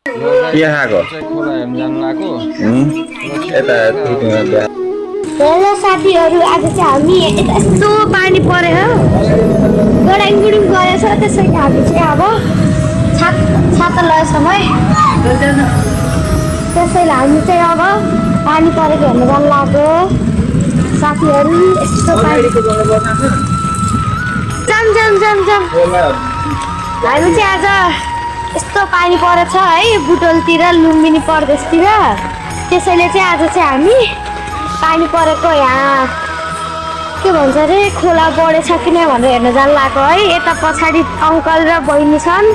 के खाएको यता हेलो साथीहरू, आज चाहिँ हामी यस्तो पानी पऱ्यो गडाङ गुडुङ गरेछ। त्यसैले हामी चाहिँ अब छाता लगाए समय त्यसैले हामी चाहिँ अब पानी परेको हेर्नु जानु लाग्यो साथीहरू। यस्तो पानी जम हामी चाहिँ आज यस्तो पानी परेछ है बुटोलतिर, लुम्बिनी प्रदेशतिर। त्यसैले चाहिँ आज चाहिँ हामी पानी परेको यहाँ के भन्छ अरे खोला बढेछ कि नै भनेर हेर्न जानु लाग्यो है। यता पछाडि अङ्कल र बहिनी छन्,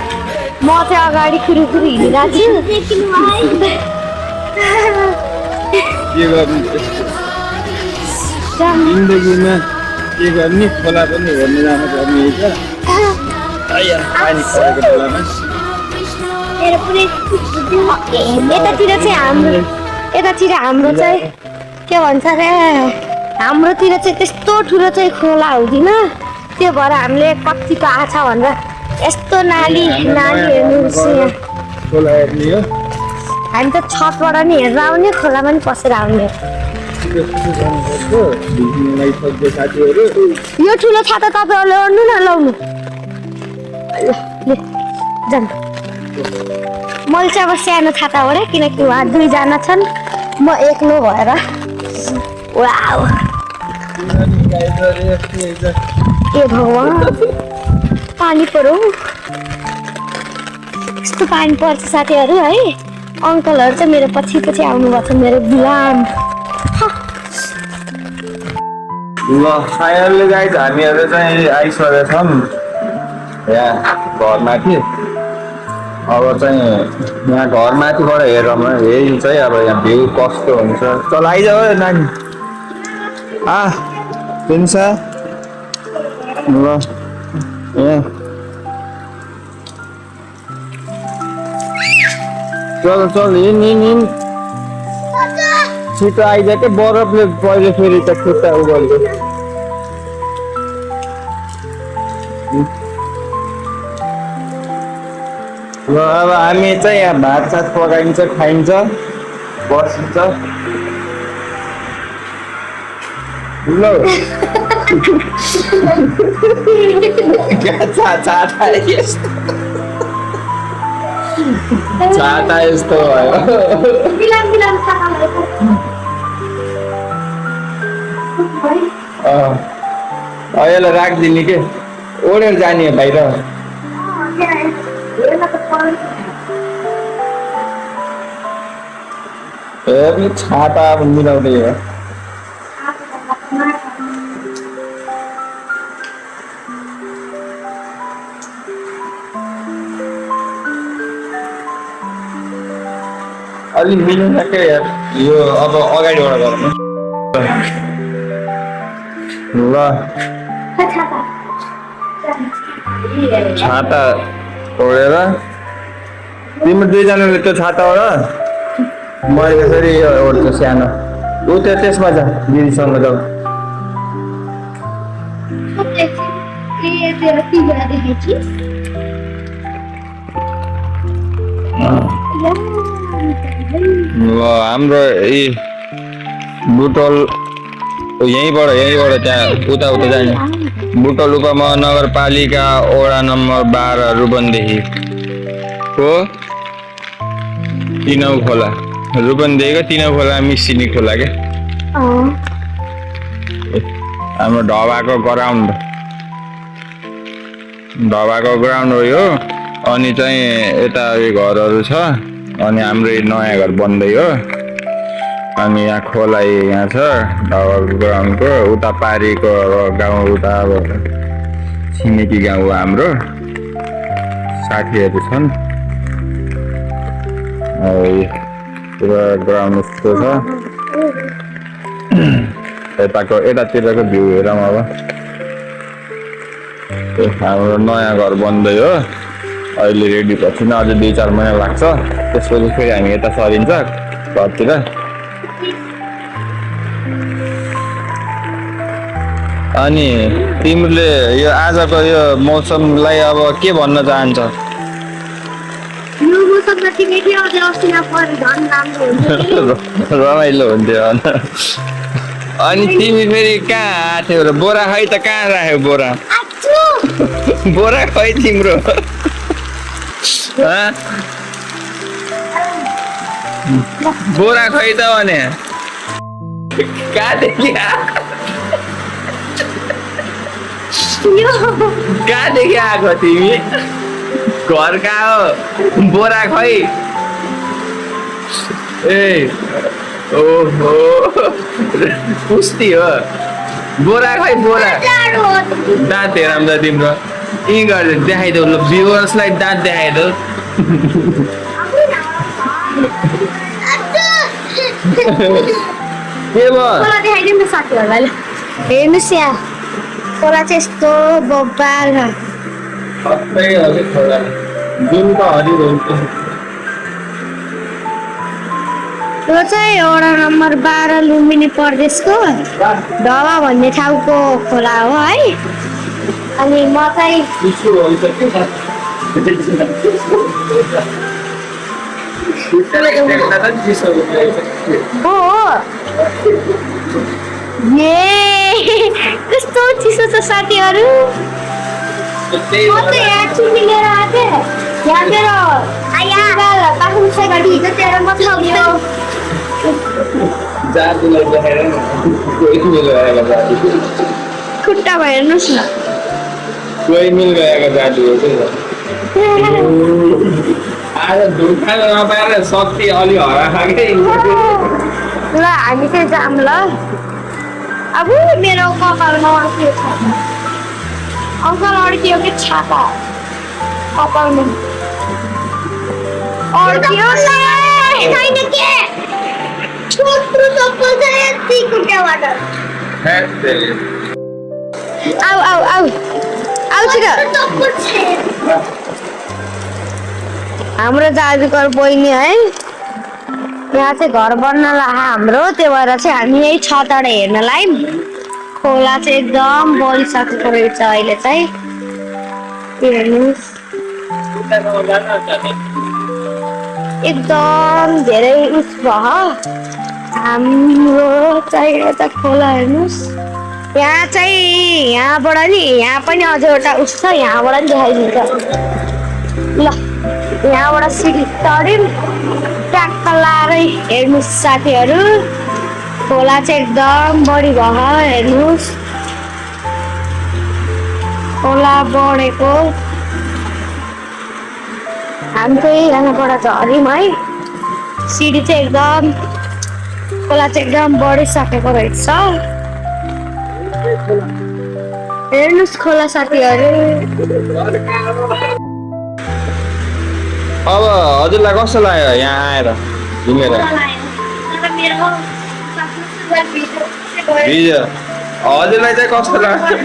म चाहिँ अगाडि खुरुखुरु हिँडिरहेको छु। जिन्दगीमा के गर्ने, खोला पनि हेर्नु जानु पर्ने यतातिर हाम्रो चाहिँ के भन्छ अरे हाम्रोतिर चाहिँ त्यस्तो ठुलो चाहिँ खोला हुँदैन। त्यो भएर हामीले कतिको आछ भनेर यस्तो नाली हेर्नु हामी त छतबाट नि हेरेर आउने, खोलामा नि पसेर आउने। यो ठुलो छाता तपाईँहरूले ओर्नु न, लाउनु जानु। मैले चाहिँ अब सानो छाता ओढेँ किनकि उहाँ दुईजना छन्, म एक्लो भएर। वाउ ए भगवान पानी पऱ्यो, यस्तो पानी पर्छ साथीहरू है। अङ्कलहरू चाहिँ मेरो पछि पछि आउनुभएको छ, मेरो गुलाम। ल फाइनल्ली गाइज हामीहरू चाहिँ आइसकेका छौँ यहाँ घरमाथि। अब चाहिँ यहाँ घरमाथिबाट हेरौँ यही चाहिँ अब यहाँ भ्यू कस्तो हुन्छ। चल आइजाऊ नानी। हुन्छ ल यहाँ चल हिँड छिटो आइदियो क्या, बरफले पहिले फेरि त खुट्टा उ गर्छ। ल अब हामी चाहिँ यहाँ भात सात पकाइन्छ, खाइन्छ, बसिन्छ। ल छाता यस्तो भयो। यसलाई राखिदिने के ओढेर जाने बाहिर। छाता मिलाउँदै हो। अलिक मिल्दैन क्या यार, यो अब अगाडिबाट गरौँ ल। छाता ओढेर तिम्रो दुईजनाले त्यो छाता ओढ, मैले फेरि यो ओढ्छु सानो। ऊ त्यो त्यसमा जा, दिदीसँग जाऊ। ल हाम्रो यी बुटोल यहीँबाट त्यहाँ उता जाने बुटोल उपमहानगरपालिका वडा नम्बर 12 रूपन्देही हो तिनौ खोला। रूपन्देहीको तिनौ खोला मिसिनी खोला क्या। हाम्रो ढबाको ग्राउन्ड हो यो। अनि चाहिँ यता घरहरू छ, अनि हाम्रो नयाँ घर बन्दै हो। अनि यहाँ खोला यहाँ छ ढबाको ग्राउन्डको उता पारिको गाउँ, उता अब छिमेकी गाउँ हाम्रो साथीहरू छन्। पुरा ग्राउन्ड यस्तो छ। यतातिरको भ्यू हेरौँ अब। हाम्रो नयाँ घर बन्दै हो, अहिले रेडी भएको छैन, अझै 2-4 महिना लाग्छ। त्यसपछि फेरि हामी यता सरिन्छ घरतिर। अनि तिमीले यो आजको यो मौसमलाई अब के भन्न चाहन्छ? यो सक्दा तिमी त्यो अझै अस्तिमा परे झन् राम्रो हुन्थ्यो नि। रमाइलो हुन्थ्यो अनि तिमी फेरि कहाँ आथ्यौ र बोरा खै त कहाँ राख्यौ बोरा आच्छु बोरा खै तिम्रो हँ? बोरा खै त भने कहाँदेखि यो कहाँदेखि आएको तिमी घर कहाँ हो बोरा खै ए ओहो पुस्ती हो बोरा खै बोरा टाढो हो। दाँत हेरौँ त तिम्रो यी गरेर देखाइदेऊ ल भ्युवर्सलाई दाँत देखाइदेऊ के भयो खोला देखाइदिउँ न साथीहरूलाई ल हेर्नुहोस् यहाँ खोला चाहिँ यस्तो बब्बाल छ। सबै हरि छोरा जुन त हरि हुन्छ यो चाहिँ वडा नम्बर 12 लुम्बिनी प्रदेशको ढवा भन्ने ठाउँको खोला हो है। अनि म चाहिँ चिसो हुन्छ के चिसो हो ए कस्तो चिसो छ साथीहरू। म त यहाँ चुन्नी लिएर आएको थिएँ यहाँ मेरो पाखुङ छ गाडी हिजो तेरो म सक्यो जादुलाई देखाएर कोही मिल गएको जादु खुट्टामा हेर्नुहोस् न। कोही मिल गएको जादु हो कि आज धुर्खा नपाएर शक्ति अलि हराएकै ल हामी चाहिँ जाम ल। अब मेरो कपालमा अड्कियो छाता अङ्कल अड्कियो कि छाता कपालमा अड्कियो छैन के छोटो चप्पल छ यति खुट्टाबाट। आउ आउ आउ आउ छिटो हाम्रो दाजुको बहिनी है यहाँ चाहिँ घर बन्न हाम्रो त्यो भएर चाहिँ हामी यही छतबाट हेर्नलाई खोला चाहिँ एकदम बढिसकेको रहेछ अहिले चाहिँ हेर्नुहोस् एकदम धेरै उस भयो हाम्रो चाहिँ यता खोला हेर्नुहोस् यहाँ चाहिँ यहाँबाट नि यहाँ पनि अझ एउटा उस छ यहाँबाट नि देखाइदिन्छ ल यहाँबाट सिडी चढ्यौँ ट्याक्क लाएरै हेर्नुहोस् साथीहरू खोला चाहिँ एकदम बढी भयो हेर्नुहोस् खोला बढेको हामी चाहिँ यहाँबाट झऱ्यौँ है सिडी चाहिँ एकदम खोला चाहिँ एकदम बढिसकेको रहेछ हेर्नुहोस् खोला साथीहरू। अब हजुरलाई कस्तो लाग्यो यहाँ आएर घुमेर हिजो हजुरलाई चाहिँ कस्तो लाग्यो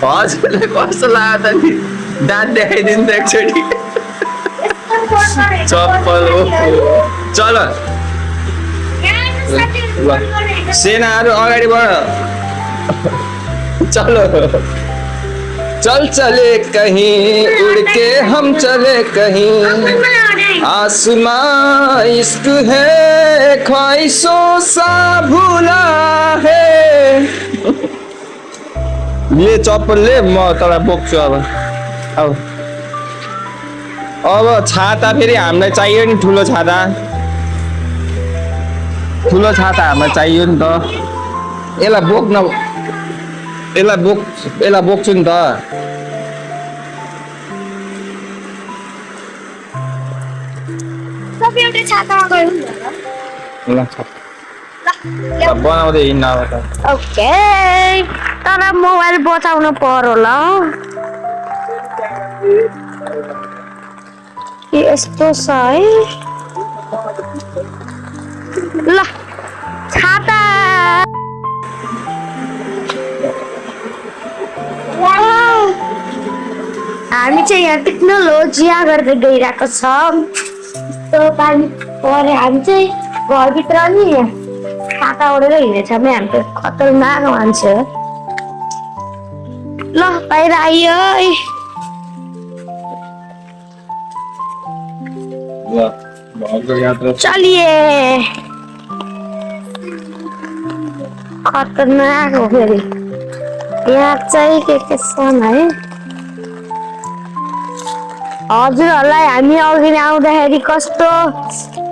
हजुरलाई कस्तो लाग्यो त नि दाँत देखाइदिनु त एकचोटि चप्पल चल ल सेनाहरू अगाडि बढ चलो चल चले कहीं उड़ के हम चले कहीं आसमां इश्क है ख्वाहिशों सा भूला है ले चप्पल ले म तँलाई बोक्छु अब छाता फेरि हामीलाई चाहियो नि ठुलो छाता हामीलाई चाहियो नि त यसलाई बोक्न यसलाई बोक्छु नि त एउटै छातामा गयो ल बनाउँदै हिँड्न अब त ओके तर मोबाइल बचाउनु पर्यो ल यस्तो छ है ल छाता हामी चाहिँ यहाँ टेक्नोलोजिया गर्दै गइरहेको छ यस्तो पानी परे हामी चाहिँ घरभित्र नि छाता ओढेर हिँडेछ हामी त खतरनाक मान्छे हो ल बाहिर आइयो ल घरको यात्रा चलिए खतरनाक हो फेरि यहाँ चाहिँ के छन् है हजुरहरूलाई हामी अघि नै आउँदाखेरि कस्तो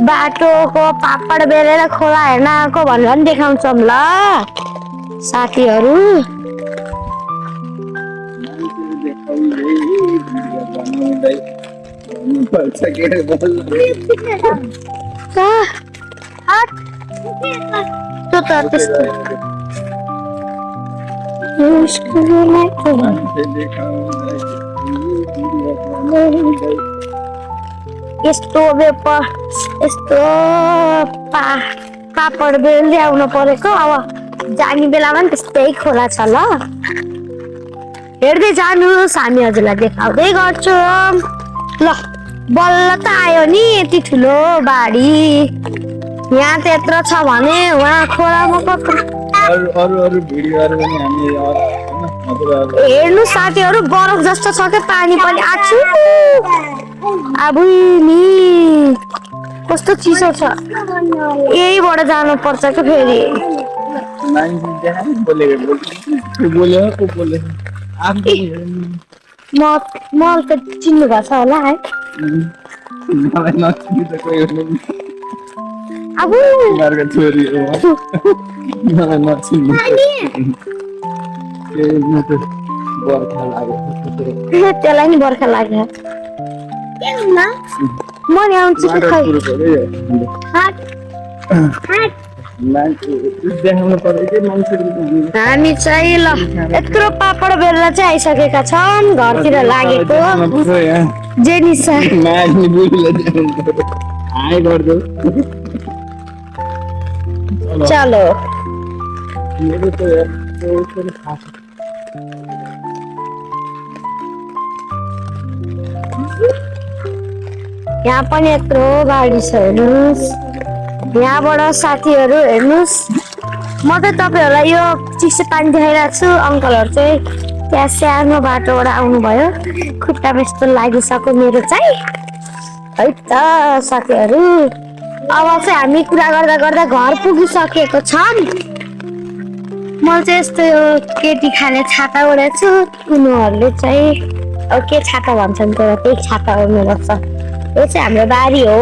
बाटोको पापड बेलेर खोला हेर्न आएको भनेर पनि देखाउँछौँ ल साथीहरू कहाँ? हट। त्यो त त्यस्तो यस्तो यस्तो पापड बेल ल्याउनु परेको अब जाने बेलामा पनि त्यस्तै खोला छ ल हेर्दै जानुहोस् हामी हजुरलाई देखाउँदै गर्छौँ ल बल्ल त आयो नि यति ठुलो बाढी यहाँ त यत्रो छ भने उहाँ खोलामा कत्रो अरू भिडियोहरू पनि हामी हेर्नु साथीहरू बरफ जस्तो छ के पानी पनि आछु अब नि कस्तो चिसो छ यहीबाट जानु पर्छ के फेरि म त चिन्नु भएको छ होला है अब छोरी त्यसलाई नि बर्खा लाग्यो म नि आउँछु कि खै हामी चाहिँ ल यत्रो पापड बेलेर चाहिँ आइसकेका छौँ घरतिर लागेको जेनिसा चलो यहाँ पनि यत्रो बाढी छ हेर्नुहोस् यहाँबाट साथीहरू हेर्नुहोस् म त तपाईँहरूलाई यो चिसो पानी देखाइरहेको छु अङ्कलहरू चाहिँ त्यहाँ सानो बाटोबाट आउनुभयो खुट्टामा यस्तो लागिसक्यो मेरो चाहिँ है त साथीहरू अब चाहिँ हामी कुरा गर्दा गर्दा घर पुगिसकेको छौँ म चाहिँ यस्तो यो केटी खाने छाता ओढेको छु उनीहरूले चाहिँ अब के छाता भन्छन् तर त्यही छाता ओढ्नु पर्छ यो चाहिँ हाम्रो बारी हो